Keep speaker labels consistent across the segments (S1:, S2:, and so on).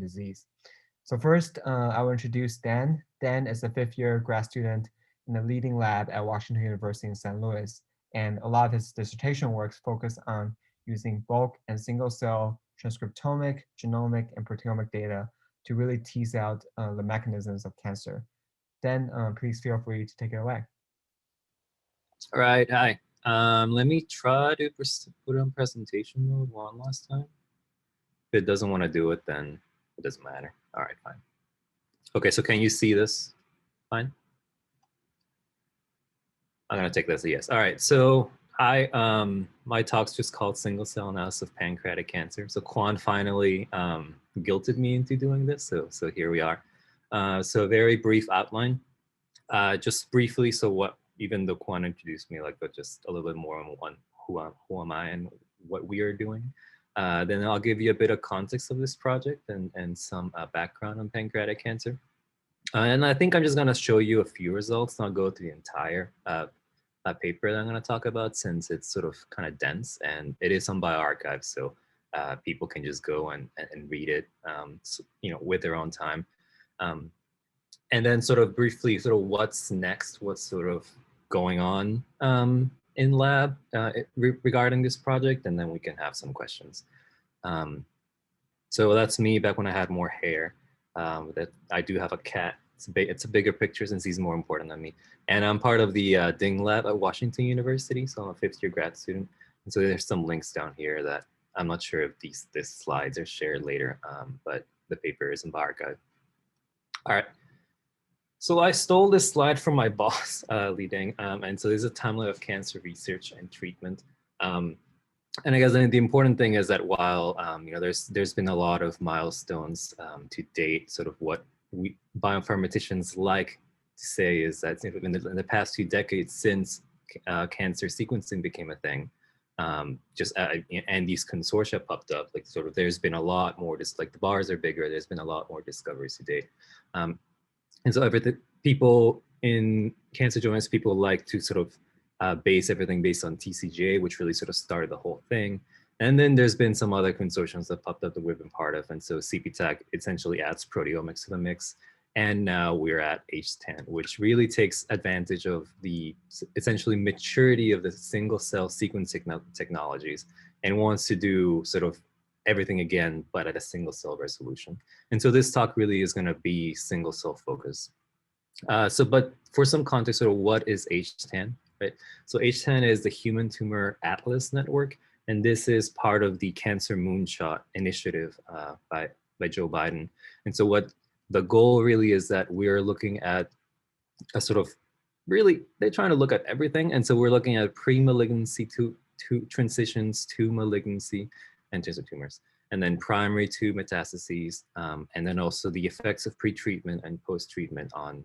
S1: disease. So first, I will introduce Dan. Dan is a fifth-year grad student in the leading lab at Washington University in St. Louis, and a lot of his dissertation works focus on using bulk and single-cell transcriptomic, genomic, and proteomic data to really tease out the mechanisms of cancer. Dan, please feel free to take it away.
S2: All right, hi. Let me try to put on presentation mode one last time. If it doesn't want to do it, then it doesn't matter. All right, fine. Okay, so can you see this? Fine. I'm gonna take this as a yes. All right, so hi, my talk's just called Single Cell Analysis of Pancreatic Cancer. So Quan finally guilted me into doing this, so here we are. So a very brief outline. Just briefly, so what, even though Quan introduced me, like, but just a little bit more on who am I and what we are doing. Then I'll give you a bit of context of this project and some background on pancreatic cancer. And I think I'm just gonna show you a few results, not go through the entire paper that I'm gonna talk about, since it's sort of kind of dense and it is on bioRxiv, so people can just go and read it, so, with their own time. And then sort of briefly, sort of what's next, what's sort of going on in lab regarding this project, and then we can have some questions. So that's me back when I had more hair. That I do have a cat. It's a bigger picture since he's more important than me. And I'm part of the Ding Lab at Washington University, so I'm a fifth-year grad student. And so there's some links down here that I'm not sure if these slides are shared later, but the paper is in bioRxiv. All right. So I stole this slide from my boss, Li Deng, and so there's a timeline of cancer research and treatment. And I guess the important thing is that while there's been a lot of milestones to date, sort of what we bioinformaticians like to say is that in the past 2 decades since cancer sequencing became a thing, and these consortia popped up, like sort of there's been a lot more, just like the bars are bigger, there's been a lot more discoveries to date. And so people in cancer genomics, people like to sort of base everything based on TCGA, which really sort of started the whole thing. And then there's been some other consortiums that popped up that we've been part of. And so CPTAC essentially adds proteomics to the mix. And now we're at H10, which really takes advantage of the essentially maturity of the single cell sequencing technologies and wants to do sort of everything again, but at a single cell resolution. And so this talk really is going to be single cell focus. But for some context, sort of what is H10, right? So H10 is the Human Tumor Atlas Network, and this is part of the Cancer Moonshot initiative by Joe Biden. And so what the goal really is that we're looking at a sort of they're trying to look at everything. And so we're looking at pre-malignancy to transitions to malignancy and tumors, and then primary to metastases, and then also the effects of pre-treatment and post-treatment on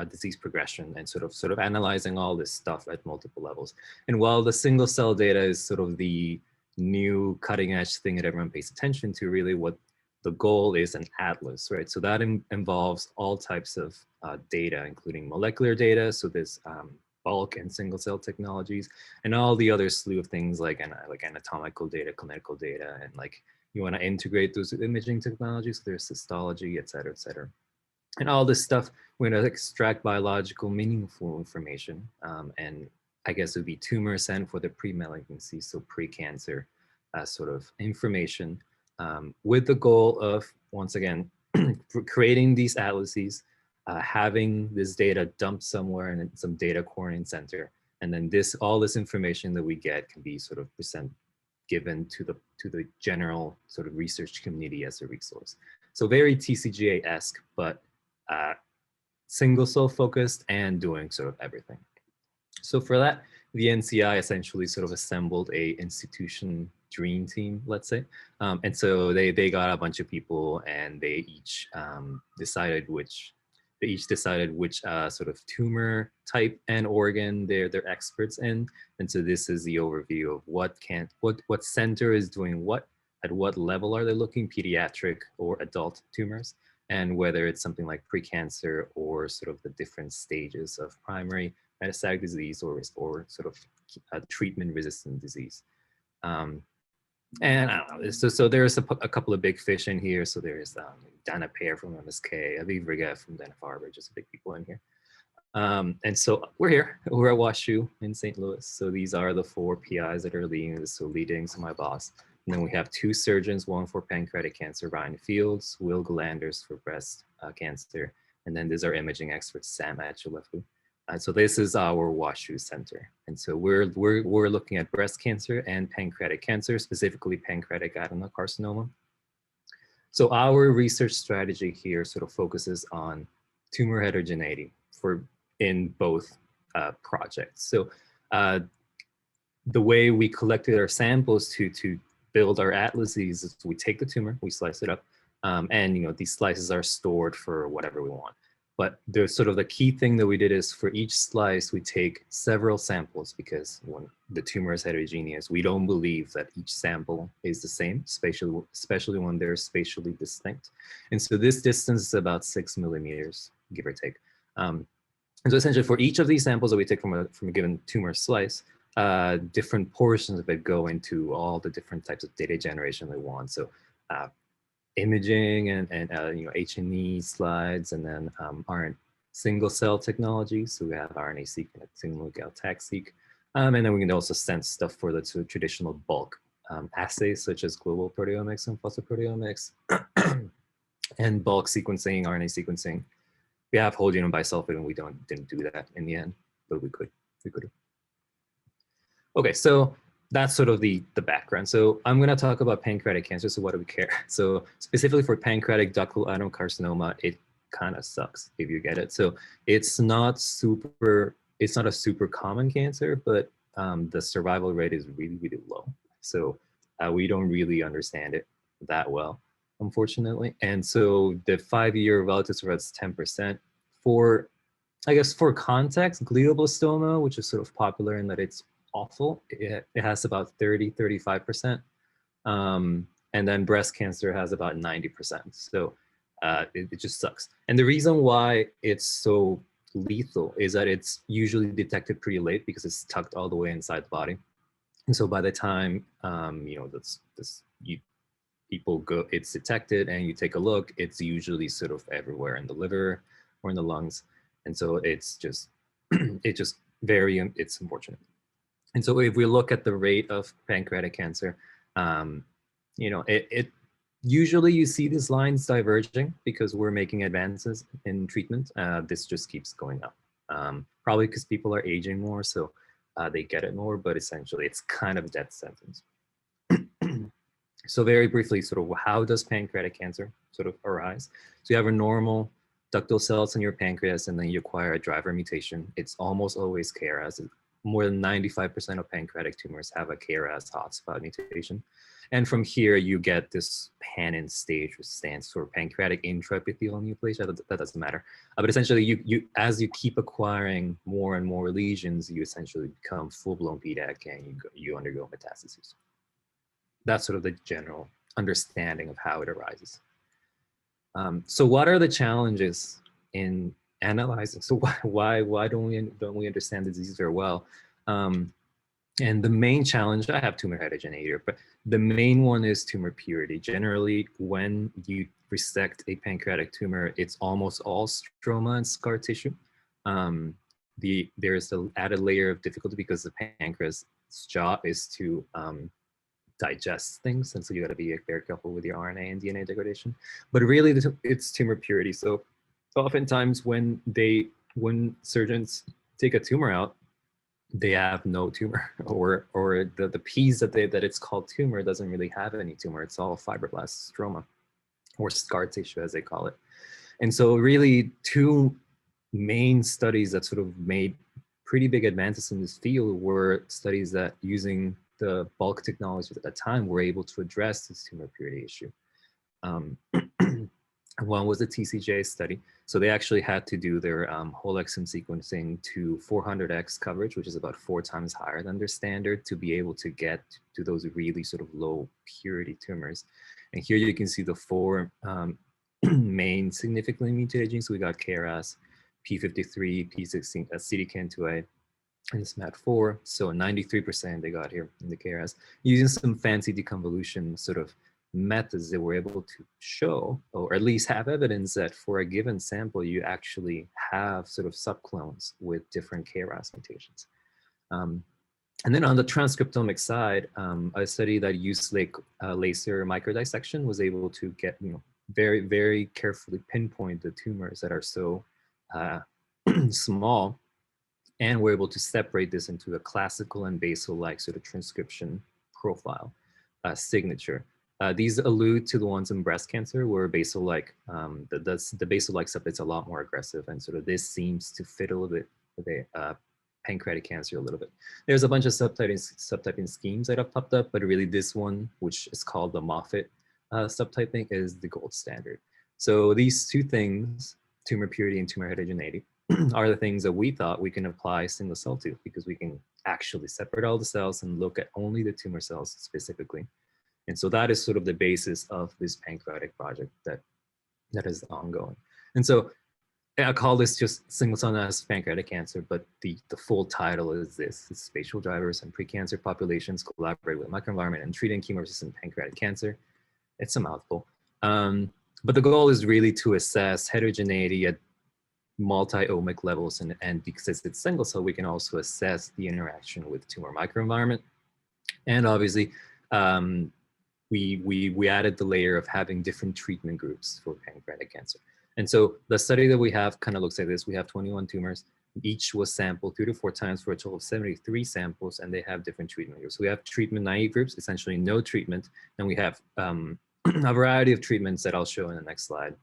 S2: disease progression, and sort of analyzing all this stuff at multiple levels. And while the single cell data is sort of the new cutting edge thing that everyone pays attention to, really what the goal is an atlas, right? So that involves all types of data, including molecular data, so this bulk and single cell technologies, and all the other slew of things like anatomical data, clinical data, and like you want to integrate those imaging technologies. So there's histology, et cetera, and all this stuff. We're going to extract biological meaningful information, and I guess it would be tumor ascent for the pre-malignancy, so pre-cancer sort of information, with the goal of, once again, creating these atlases, having this data dumped somewhere in some data coordinating center, and then all this information that we get can be sort of given to the general sort of research community as a resource. So very TCGA-esque, but single cell focused and doing sort of everything. So for that, the NCI essentially sort of assembled a institution dream team, let's say. And so they got a bunch of people, and they each decided which sort of tumor type and organ they're experts in. And so this is the overview of what center is doing what, at what level are they looking, pediatric or adult tumors, and whether it's something like precancer or sort of the different stages of primary metastatic disease or sort of treatment resistant disease. And I don't know, so there's a couple of big fish in here. So there's Dana Pear from MSK, Aviv Regev from Dana-Farber, just big people in here. And so we're here, we're at WashU in St. Louis. So these are the 4 PIs that are leading this. So leading's my boss. And then we have 2 surgeons, one for pancreatic cancer, Ryan Fields, Will Galanders for breast cancer. And then these are imaging experts, Sam Achillefu. So this is our WashU center. And so we're looking at breast cancer and pancreatic cancer, specifically pancreatic adenocarcinoma. So our research strategy here sort of focuses on tumor heterogeneity in both projects. So the way we collected our samples to build our atlases is we take the tumor, we slice it up, and these slices are stored for whatever we want. But the key thing that we did is for each slice, we take several samples because when the tumor is heterogeneous, we don't believe that each sample is the same, especially when they're spatially distinct. And so this distance is about 6 millimeters, give or take. And so essentially for each of these samples that we take from a given tumor slice, different portions of it go into all the different types of data generation we want. So imaging and H&E slides, and then single cell technology. So we have RNA-seq and single-nucleotide tag-seq. And then we can also sense stuff for the traditional bulk assays, such as global proteomics and phosphoproteomics, and bulk sequencing, RNA sequencing. We have whole genome bisulfite, and we didn't do that in the end, but we could. Okay, so that's sort of the background. So I'm going to talk about pancreatic cancer. So what do we care? So specifically for pancreatic ductal adenocarcinoma, it kind of sucks if you get it. So it's not a super common cancer, but the survival rate is really, really low. So we don't really understand it that well, unfortunately. And so the 5-year relative survival is 10%. For context, glioblastoma, which is sort of popular in that it's awful, it has about 35%. And then breast cancer has about 90%. So it just sucks. And the reason why it's so lethal is that it's usually detected pretty late because it's tucked all the way inside the body. And so by the time it's detected and you take a look, it's usually sort of everywhere in the liver or in the lungs. And so it's just it's unfortunate. And so if we look at the rate of pancreatic cancer, it usually you see these lines diverging because we're making advances in treatment. This just keeps going up, probably because people are aging more, so they get it more, but essentially it's kind of a death sentence. So very briefly, sort of how does pancreatic cancer sort of arise? So you have a normal ductal cells in your pancreas, and then you acquire a driver mutation. It's almost always KRAS. More than 95% of pancreatic tumors have a KRAS hotspot mutation. And from here, you get this PANN stage, which stands for pancreatic intraepithelial neoplasia. That doesn't matter. But essentially, as you keep acquiring more and more lesions, you essentially become full-blown PDAC and you undergo metastases. That's sort of the general understanding of how it arises. So what are the challenges in analyzing? So why don't we understand the disease very well? And the main challenge, I have tumor heterogeneity here, but the main one is tumor purity. Generally, when you resect a pancreatic tumor, it's almost all stroma and scar tissue. There's an added layer of difficulty because the pancreas' job is to digest things, and so you got to be very careful with your RNA and DNA degradation. But really, it's tumor purity. So oftentimes when surgeons take a tumor out, they have no tumor, or the piece that it's called tumor doesn't really have any tumor. It's all fibroblast stroma, or scar tissue as they call it. And so really 2 main studies that sort of made pretty big advances in this field were studies that, using the bulk technologies at the time, were able to address this tumor purity issue. One was the TCGA study. So they actually had to do their whole exome sequencing to 400x coverage, which is about 4 times higher than their standard, to be able to get to those really sort of low purity tumors. And here you can see the 4 main significantly mutated genes. So we got KRAS, P53, P16, CDKN2A, and the SMAD4. So 93% they got here in the KRAS. Using some fancy deconvolution sort of methods, they were able to show, or at least have evidence that for a given sample, you actually have sort of subclones with different KRAS mutations. And then on the transcriptomic side, a study that used laser microdissection was able to get, very, very carefully pinpoint the tumors that are so small, and we're able to separate this into a classical and basal-like sort of transcription profile signature. These allude to the ones in breast cancer where basal-like, the basal-like subtype's a lot more aggressive, and sort of this seems to fit a little bit with pancreatic cancer a little bit. There's a bunch of subtyping schemes that have popped up, but really this one, which is called the Moffitt subtyping, is the gold standard. So these two things, tumor purity and tumor heterogeneity, are the things that we thought we can apply single cell to, because we can actually separate all the cells and look at only the tumor cells specifically. And so that is sort of the basis of this pancreatic project that is ongoing. And so I call this just single cell analysis pancreatic cancer, but the full title is this: it's spatial drivers and precancer populations collaborate with microenvironment and treating chemo-resistant pancreatic cancer. It's a mouthful. But the goal is really to assess heterogeneity at multi-omic levels, and because it's single cell, we can also assess the interaction with tumor microenvironment. And obviously, we added the layer of having different treatment groups for pancreatic cancer. And so the study that we have kind of looks like this. We have 21 tumors. Each was sampled 3 to 4 times for a total of 73 samples, and they have different treatment groups. We have treatment naive groups, essentially no treatment, and we have a variety of treatments that I'll show in the next slide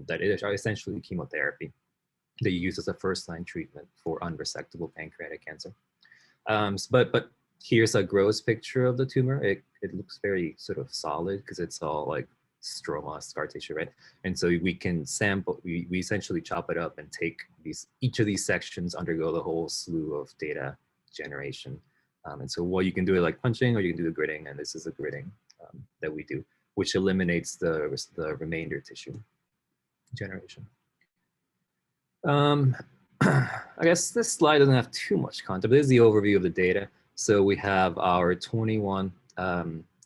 S2: that are essentially chemotherapy that you use as a first-line treatment for unresectable pancreatic cancer. But here's a gross picture of the tumor. It looks very sort of solid because it's all like stroma, scar tissue, right? And so we can sample, we essentially chop it up and take each of these sections, undergo the whole slew of data generation. And so what you can do it like punching, or you can do the gridding, and this is the gridding that we do, which eliminates the remainder tissue generation. I guess this slide doesn't have too much content, but this is the overview of the data. So we have our 21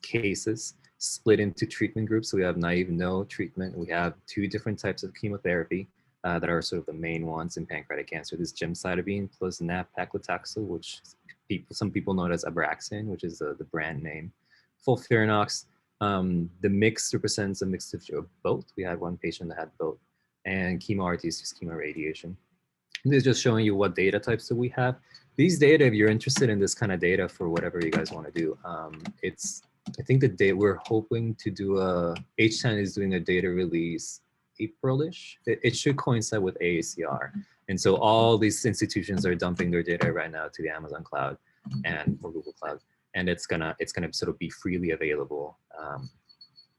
S2: cases split into treatment groups. So we have naive, no treatment. We have 2 different types of chemotherapy that are sort of the main ones in pancreatic cancer. This gemcitabine plus nab-paclitaxel, which some people know it as Abraxane, which is the brand name. FOLFIRINOX. The mix represents a mixture of both. We had one patient that had both. And chemo-RT is just chemoradiation. And this is just showing you what data types that we have. These data, if you're interested in this kind of data for whatever you guys want to do, I think the date we're hoping to do HTAN is doing a data release April-ish. It should coincide with AACR. And so all these institutions are dumping their data right now to the Amazon cloud and or Google Cloud. And it's gonna sort of be freely available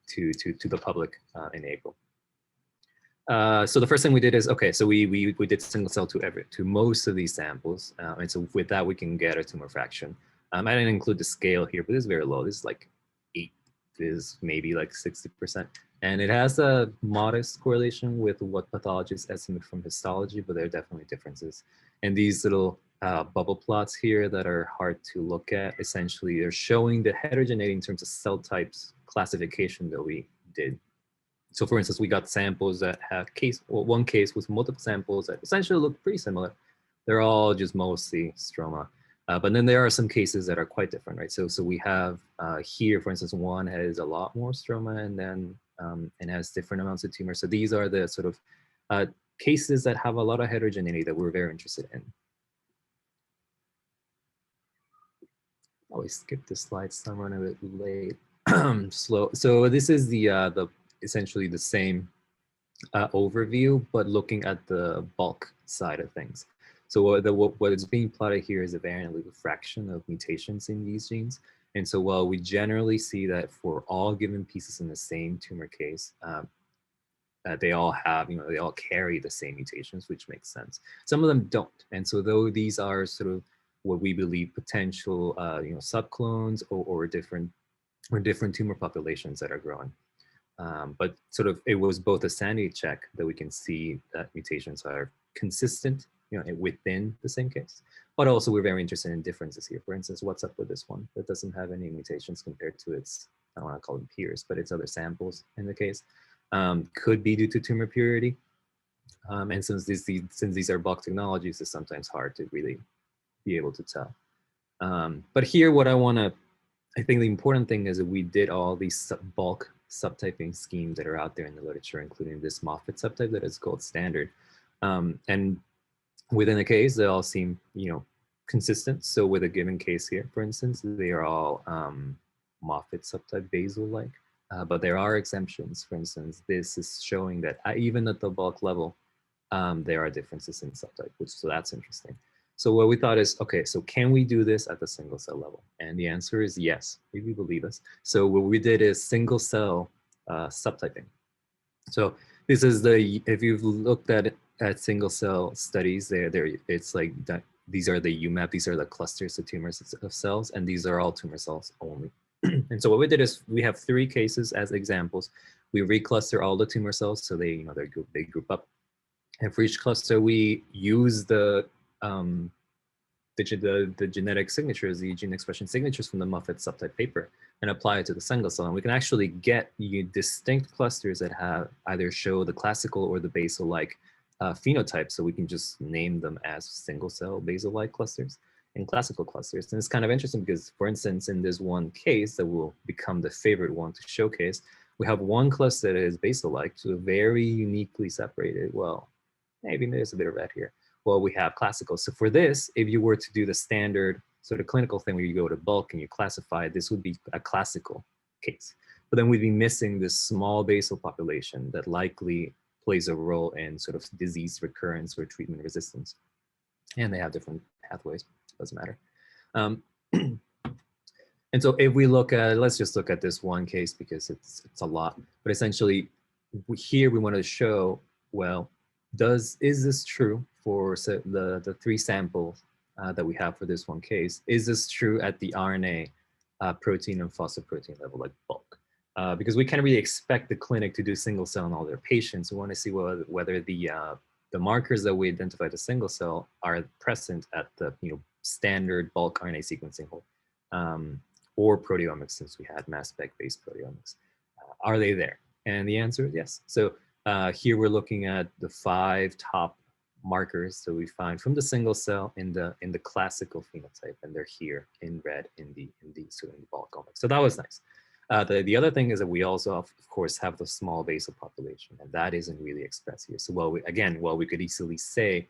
S2: to the public in April. So the first thing we did is, okay, so we did single cell to most of these samples. And so with that, we can get a tumor fraction. I didn't include the scale here, but this is very low. This is like 8, this is maybe like 60%. And it has a modest correlation with what pathologists estimate from histology, but there are definitely differences. And these little bubble plots here that are hard to look at, essentially they're showing the heterogeneity in terms of cell types classification that we did. So for instance, we got samples that have one case with multiple samples that essentially look pretty similar. They're all just mostly stroma. But then there are some cases that are quite different, right? So we have here, for instance, one has a lot more stroma and then and has different amounts of tumor. So these are the sort of cases that have a lot of heterogeneity that we're very interested in. I always skip the slides, so I'm running a bit late. Slow. So this is the essentially the same overview, but looking at the bulk side of things. So what is being plotted here is a variant allele fraction of mutations in these genes. And so while we generally see that for all given pieces in the same tumor case, they all have, they all carry the same mutations, which makes sense. Some of them don't. And so though these are sort of what we believe potential, subclones or different tumor populations that are growing. But sort of it was both a sanity check that we can see that mutations are consistent, within the same case, But also we're very interested in differences here. For instance, what's up with this one that doesn't have any mutations compared to its, I don't want to call them peers, but its other samples in the case. Could be due to tumor purity. And since these are bulk technologies, it's sometimes hard to really be able to tell. But here, I think the important thing is that we did all these bulk subtyping schemes that are out there in the literature, including this Moffitt subtype that is gold standard. And within a case, they all seem, consistent. So with a given case here, for instance, they are all Moffitt subtype basal-like, but there are exemptions. For instance, this is showing that even at the bulk level, there are differences in subtype, so that's interesting. So what we thought is, okay, so can we do this at the single cell level? And the answer is yes, if you believe us. So what we did is single cell subtyping. So this is if you've looked at single cell studies, it's like that. These are the UMAP, these are the clusters of tumors of cells, and these are all tumor cells only. And so what we did is we have 3 cases as examples. We recluster all the tumor cells, so they group up. And for each cluster, we use the genetic signatures, the gene expression signatures from the Moffitt subtype paper and apply it to the single cell. And we can actually get distinct clusters that either show the classical or the basal-like phenotype. So we can just name them as single cell basal-like clusters and classical clusters. And it's kind of interesting because, for instance, in this one case that will become the favorite one to showcase, we have one cluster that is basal-like, so very uniquely separated. Well, maybe there's a bit of red here. Well, we have classical. So for this, if you were to do the standard sort of clinical thing where you go to bulk and you classify, this would be a classical case. But then we'd be missing this small basal population that likely plays a role in sort of disease recurrence or treatment resistance. And they have different pathways, doesn't matter. And so if we look at, let's just look at this one case because it's a lot. But essentially, here we want to show, well, is this true for the 3 samples that we have for this one case? Is this true at the RNA, protein, and phosphoprotein level, like bulk? Because we can't really expect the clinic to do single cell in all their patients. We want to see whether the markers that we identify as single cell are present at the standard bulk RNA sequencing hole, or proteomics, since we had mass spec-based proteomics. Are they there? And the answer is yes. So here we're looking at the 5 top markers that we find from the single cell in the classical phenotype, and they're here in red in the bulk omics. So that was nice. The other thing is that we also, of course, have the small basal population, and that isn't really expressed here. So while we could easily say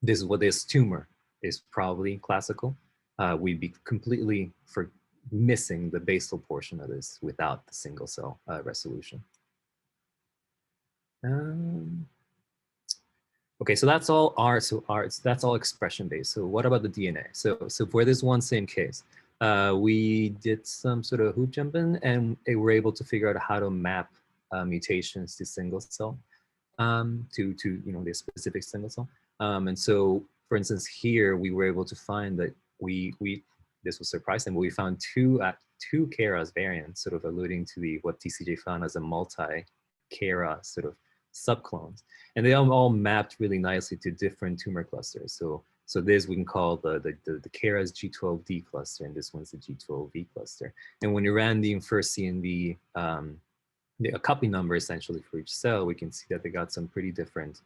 S2: this tumor is probably classical, we'd be completely missing the basal portion of this without the single cell resolution. Okay, so that's all that's all expression based. So what about the DNA? So for this one same case, we did some sort of hoop jumping and we're able to figure out how to map mutations to single cell, to the specific single cell. And so, for instance, here we were able to find that this was surprising, but we found two KRAS variants, sort of alluding to what TCJ found as a multi-KRAS sort of subclones, and they all mapped really nicely to different tumor clusters. So this we can call the KRAS G12D cluster, and this one's the G12V cluster. And when you ran the inverse CNV, a copy number essentially for each cell, we can see that they got some pretty different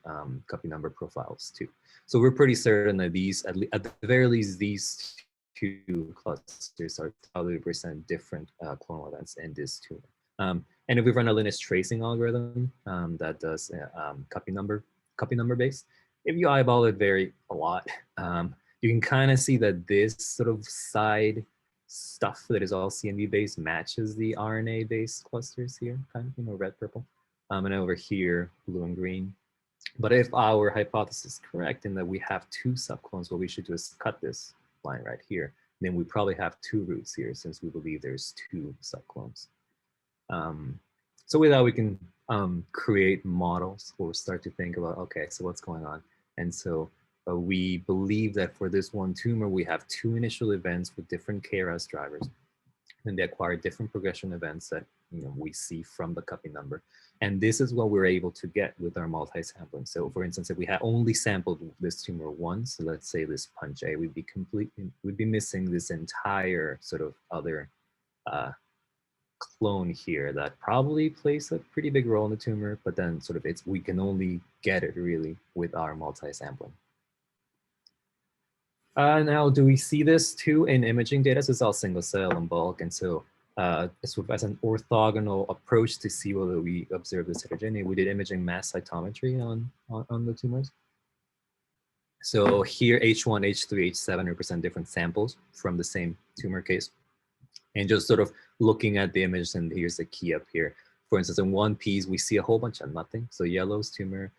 S2: copy number profiles too. So we're pretty certain that these, at the very least, these 2 clusters are probably represent different clonal events in this tumor. And if we run a lineage tracing algorithm that does copy number based, if you eyeball it a lot, you can kind of see that this sort of side stuff that is all CNV based matches the RNA based clusters here, kind of red, purple, and over here blue and green. But if our hypothesis is correct in that we have 2 subclones, what we should do is cut this line right here. Then we probably have 2 roots here, since we believe there's 2 subclones. So with that, we can create models or start to think about, okay, so what's going on? And so we believe that for this one tumor, we have 2 initial events with different KRAS drivers, and they acquire different progression events that we see from the copy number. And this is what we're able to get with our multi-sampling. So for instance, if we had only sampled this tumor once, so let's say this punch A, we'd be missing this entire sort of other clone here that probably plays a pretty big role in the tumor, but then sort of we can only get it really with our multi-sampling. Now, do we see this too in imaging data? So it's all single cell and bulk. And so sort of as an orthogonal approach to see whether we observe this heterogeneity, we did imaging mass cytometry on the tumors. So here, H1, H3, H7 represent different samples from the same tumor case. And just sort of looking at the image, and here's the key up here. For instance, in one piece, we see a whole bunch of nothing. So yellow's tumor.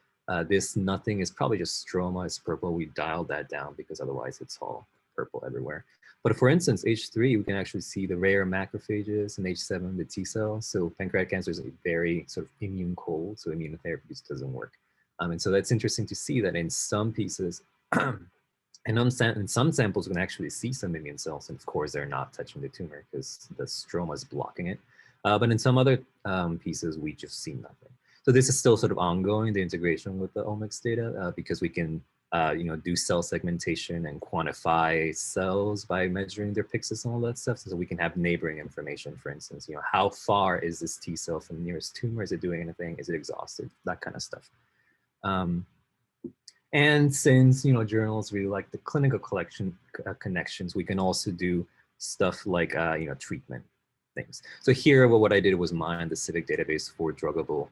S2: This nothing is probably just stroma, it's purple. We dialed that down because otherwise it's all purple everywhere. But for instance, H3, we can actually see the rare macrophages, and H7, the T cells. So pancreatic cancer is a very sort of immune cold, so immunotherapy just doesn't work. And so that's interesting to see that in some pieces, and in some samples, we can actually see some immune cells, and of course, they're not touching the tumor because the stroma is blocking it. But in some other pieces, we just see nothing. So this is still sort of ongoing, the integration with the omics data, because we can do cell segmentation and quantify cells by measuring their pixels and all that stuff. So we can have neighboring information, for instance, how far is this T cell from the nearest tumor? Is it doing anything? Is it exhausted? That kind of stuff. And since journals really like the clinical connections, we can also do stuff like treatment things. So here, what I did was mine the civic database for druggable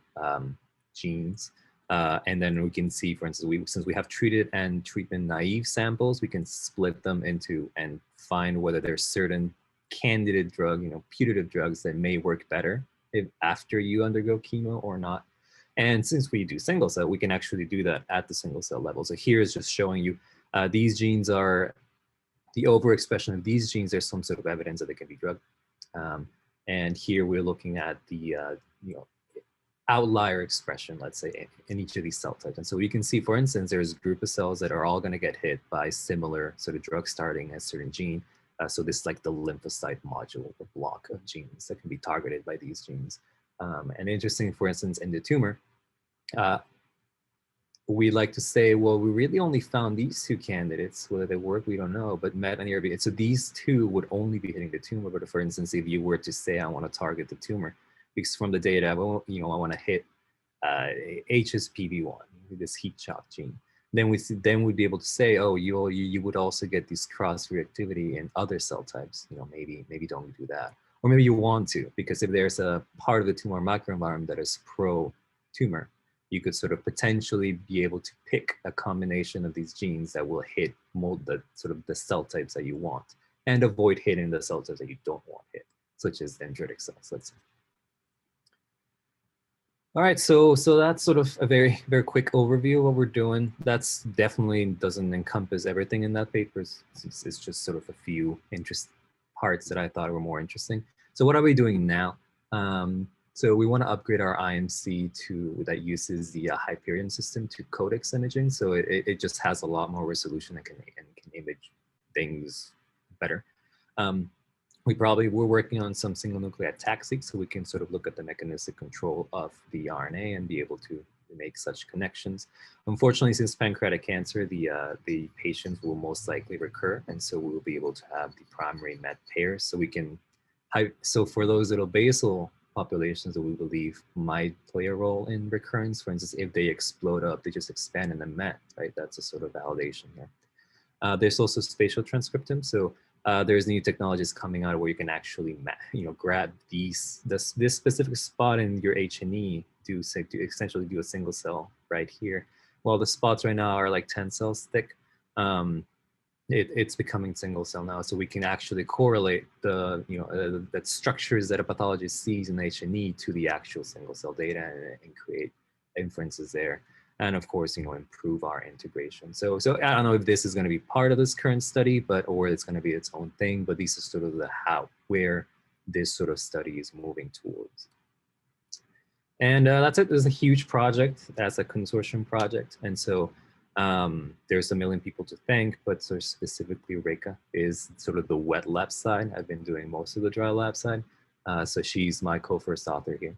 S2: genes, and then we can see, for instance, since we have treated and treatment naive samples, we can split them into and find whether there's certain candidate drug, putative drugs that may work better after you undergo chemo or not. And since we do single cell, we can actually do that at the single cell level. So here is just showing you these genes are the overexpression of these genes. There's some sort of evidence that they can be drugged. And here we're looking at the outlier expression, let's say, in each of these cell types. And so you can see, for instance, there's a group of cells that are all going to get hit by similar sort of drug starting a certain gene. So this is like the lymphocyte module, the block of genes that can be targeted by these genes. And interesting, for instance, in the tumor, we like to say, well, we really only found these two candidates. Whether they work, we don't know, but MET and ERB. So these two would only be hitting the tumor. But for instance, if you were to say, I want to target the tumor, because from the data, I want to hit HSPV1, this heat shock gene. Then we'd be able to say, oh, you would also get this cross reactivity in other cell types. Maybe don't do that. Or maybe you want to, because if there's a part of the tumor microenvironment that is pro-tumor, you could sort of potentially be able to pick a combination of these genes that will hit the cell types that you want and avoid hitting the cell types that you don't want hit, such as dendritic cells, let's say. All right, so that's sort of a very, very quick overview of what we're doing. That's definitely doesn't encompass everything in that paper. It's just sort of a few parts that I thought were more interesting. So what are we doing now? So we want to upgrade our IMC that uses the Hyperion system to codex imaging. So it just has a lot more resolution and can image things better. We're working on some single nucleotide taxi, so we can sort of look at the mechanistic control of the RNA and be able to make such connections. Unfortunately, since pancreatic cancer, the patients will most likely recur, and so we will be able to have the primary MET pairs. So for those little basal populations that we believe might play a role in recurrence, for instance, if they explode up, they just expand in the MET, right? That's a sort of validation here. There's also spatial transcription. So there's new technologies coming out where you can actually, grab this specific spot in your H&E to essentially do a single cell right here. Well, the spots right now are like 10 cells thick. It's becoming single cell now, so we can actually correlate the structures that a pathologist sees in H&E to the actual single cell data and create inferences there. And of course, improve our integration. So I don't know if this is going to be part of this current study, or it's going to be its own thing. But these are sort of where this sort of study is moving towards. And that's it. There's a huge project. That's a consortium project, and so there's a million people to thank. But sort of specifically, Reka is sort of the wet lab side. I've been doing most of the dry lab side. So she's my co-first author here.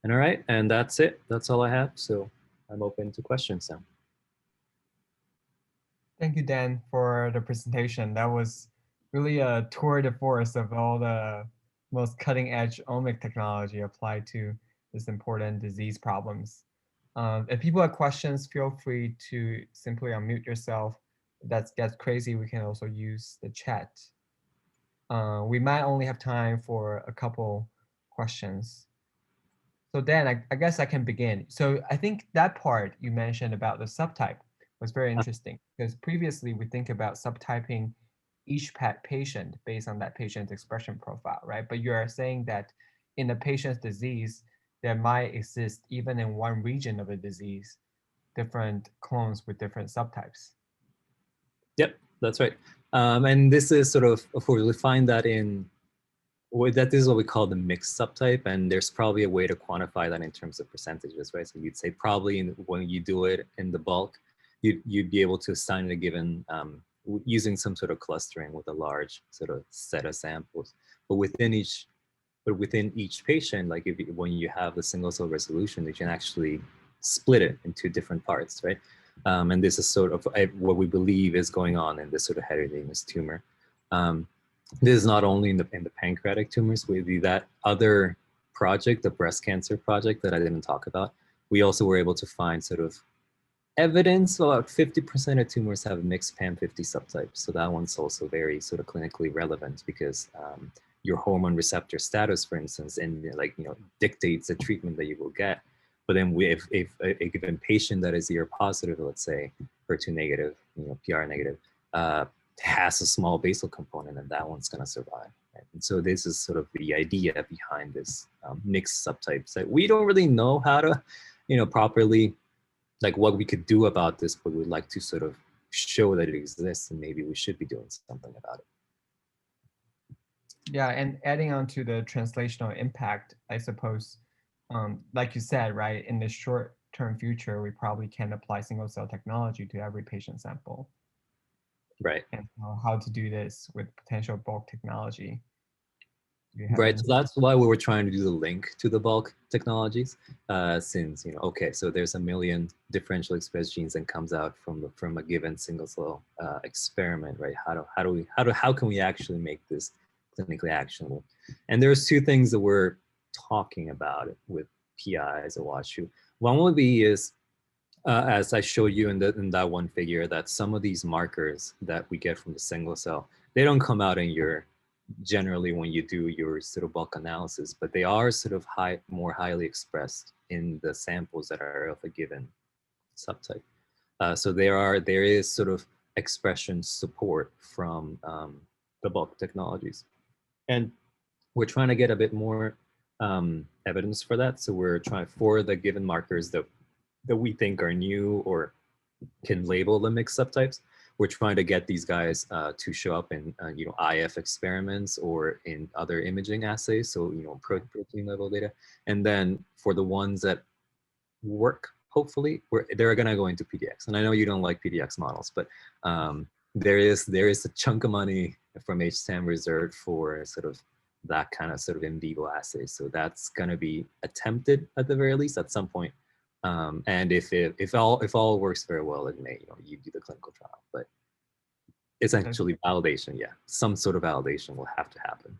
S2: And all right, and that's it. That's all I have. So I'm open to questions now.
S1: Thank you, Dan, for the presentation. That was really a tour de force of all the most cutting edge omic technology applied to this important disease problems. If people have questions, feel free to simply unmute yourself. If that gets crazy, we can also use the chat. We might only have time for a couple questions. So Dan, I guess I can begin. So I think that part you mentioned about the subtype was very interesting because previously we think about subtyping each patient based on that patient's expression profile, right? But you are saying that in the patient's disease, there might exist even in one region of the disease, different clones with different subtypes.
S2: Yep, that's right. And this is sort of course, we find that in this is what we call the mixed subtype, and there's probably a way to quantify that in terms of percentages, right? So you'd say probably when you do it in the bulk, you'd be able to assign it a given using some sort of clustering with a large sort of set of samples. But within each patient, like when you have the single cell resolution, you can actually split it into different parts, right? And this is sort of what we believe is going on in this sort of heterogeneous tumor. This is not only in the pancreatic tumors, with that other project, the breast cancer project that I didn't talk about. We also were able to find sort of evidence about 50% of tumors have mixed PAM50 subtypes. So that one's also very sort of clinically relevant because your hormone receptor status, for instance, dictates the treatment that you will get. But then if a given patient that is ER positive, let's say HER2 negative, PR negative, has a small basal component, and that one's going to survive. Right? And so this is sort of the idea behind this mixed subtypes that we don't really know how to, properly, like what we could do about this, but we'd like to sort of show that it exists, and maybe we should be doing something about it.
S1: Yeah, and adding on to the translational impact, I suppose, like you said, right, in the short-term future, we probably can apply single-cell technology to every patient sample.
S2: Right.
S1: And how to do this with potential bulk technology.
S2: Right, so that's why we were trying to do the link to the bulk technologies, since okay, so there's a million differential express genes that comes out from a given single cell experiment, right? How can we actually make this clinically actionable? And there's two things that we're talking about with PIs at WashU. One would be is as I showed you in that one figure, that some of these markers that we get from the single cell, they don't come out in your generally when you do your sort of bulk analysis, but they are sort of more highly expressed in the samples that are of a given subtype. So there is sort of expression support from the bulk technologies, and we're trying to get a bit more evidence for that. So we're trying for the given markers that we think are new or can label the mixed subtypes. We're trying to get these guys to show up in IF experiments or in other imaging assays, so protein level data. And then for the ones that work, hopefully, they're going to go into PDX. And I know you don't like PDX models, but there is a chunk of money from HTAN reserved for sort of that kind of sort of in vivo assays. So that's going to be attempted at the very least at some point. And if all works very well, it may you do the clinical trial, but essentially validation, yeah, some sort of validation will have to happen.